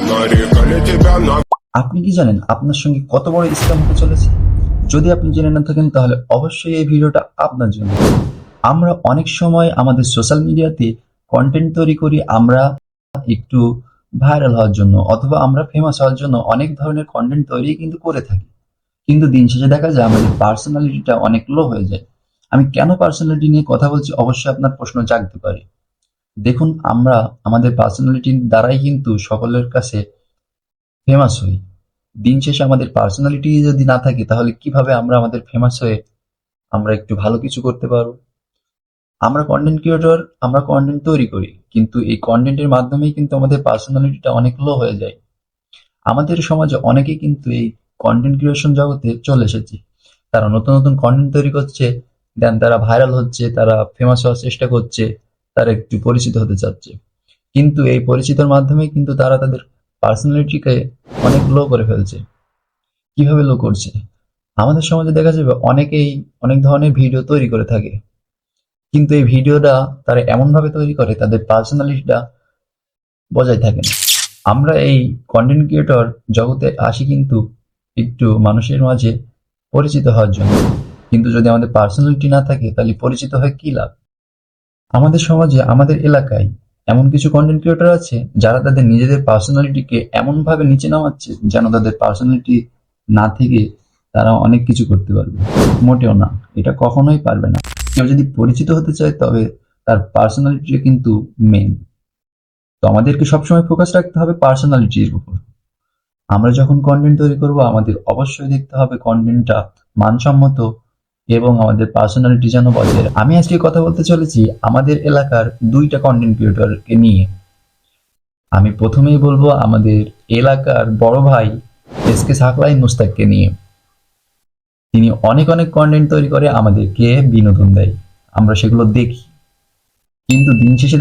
Нарекали тебя на... আপনি কি জানেন আপনার সঙ্গে কত বড় স্ক্যাম হতে চলেছে? যদি আপনি জেনে না থাকেন তাহলে অবশ্যই এই ভিডিওটা আপনার জন্য। আমরা অনেক সময় আমাদের সোশ্যাল মিডিয়াতে কন্টেন্ট তৈরি করি আমরা একটু ভাইরাল হওয়ার জন্য অথবা আমরা ফেমাস হওয়ার জন্য অনেক ধরনের কন্টেন্ট তৈরি কিন্তু করে থাকি। কিন্তু দিন শেষে দেখা যায় আমাদের পার্সোনালিটিটা অনেক লো হয়ে যায়। আমি কেন পার্সোনালিটি নিয়ে কথা বলছি অবশ্যই আপনার প্রশ্ন জাগতে পারে। দেখুন, আমরা আমাদের পার্সোনালিটির দ্বারাই কিন্তু সকলের কাছে ফেমাস হই। দিন শেষে আমাদের পার্সোনালিটি যদি না থাকে তাহলে কিভাবে আমরা আমাদের ফেমাস হয়ে আমরা একটু ভালো কিছু করতে পারবো? আমরা কন্টেন্ট ক্রিয়েটর, আমরা কন্টেন্ট তৈরি করি, কিন্তু এই কন্টেন্টের মাধ্যমেই কিন্তু আমাদের পার্সোনালিটিটা অনেক লো হয়ে যায়। আমাদের সমাজে অনেকেই কিন্তু এই কন্টেন্ট ক্রিয়েশন জগতে চলে এসেছে। তারা নতুন নতুন কন্টেন্ট তৈরি করছে, দেন তারা ভাইরাল হচ্ছে, তারা ফেমাস হওয়ার চেষ্টা করছে, তারা একটু পরিচিত হতে চাচ্ছে। কিন্তু এই পরিচিতর মাধ্যমে কিন্তু তারা তাদের পার্সোনালিটিকে অনেক লো করে ফেলছে। কিভাবে লো করছে? আমাদের সমাজে দেখা যাবে অনেকেই অনেক ধরনের ভিডিও তৈরি করে থাকে, কিন্তু এই ভিডিওটা তারা এমন ভাবে তৈরি করে তাদের পার্সোনালিটিটা বজায় থাকে না। আমরা এই কন্টেন্ট ক্রিয়েটর জগতে আসি কিন্তু একটু মানুষের মাঝে পরিচিত হওয়ার জন্য, কিন্তু যদি আমাদের পার্সোনালিটি না থাকে তাহলে পরিচিত হয়ে কি লাভ? আমাদের সমাজে, আমাদের এলাকায় এমন কিছু কন্টেন্ট ক্রিয়েটর আছে যারা তাদের নিজেদের পার্সোনালিটিকে এমন ভাবে নিচে নামাচ্ছে যেন তাদের পার্সোনালিটি না থেকে তারা অনেক কিছু করতে পারবে। মোটেও না, এটা কখনোই পারবে না। কেউ যদি পরিচিত হতে চায় তবে তার পার্সোনালিটি কিন্তু মেন। তো আমাদেরকে সবসময় ফোকাস রাখতে হবে পার্সোনালিটির উপর। আমরা যখন কন্টেন্ট তৈরি করব আমাদের অবশ্যই দেখতে হবে কন্টেন্টটা মানসম্মত এবং আমাদের পার্সোনালিটি যেন বজায় রাখে। আমি আজকে কথা বলতে চলেছি আমাদের এলাকার দুইটা কন্টেন্ট ক্রিয়েটরকে নিয়ে। আমি প্রথমেই বলবো আমাদের এলাকার বড় ভাই এসকে সাকলাই মুস্তাককে নিয়ে। তিনি অনেক অনেক কন্টেন্ট তৈরি করে আমাদেরকে বিনোদন দেয়, আমরা সেগুলো দেখি, কিন্তু দিন শেষে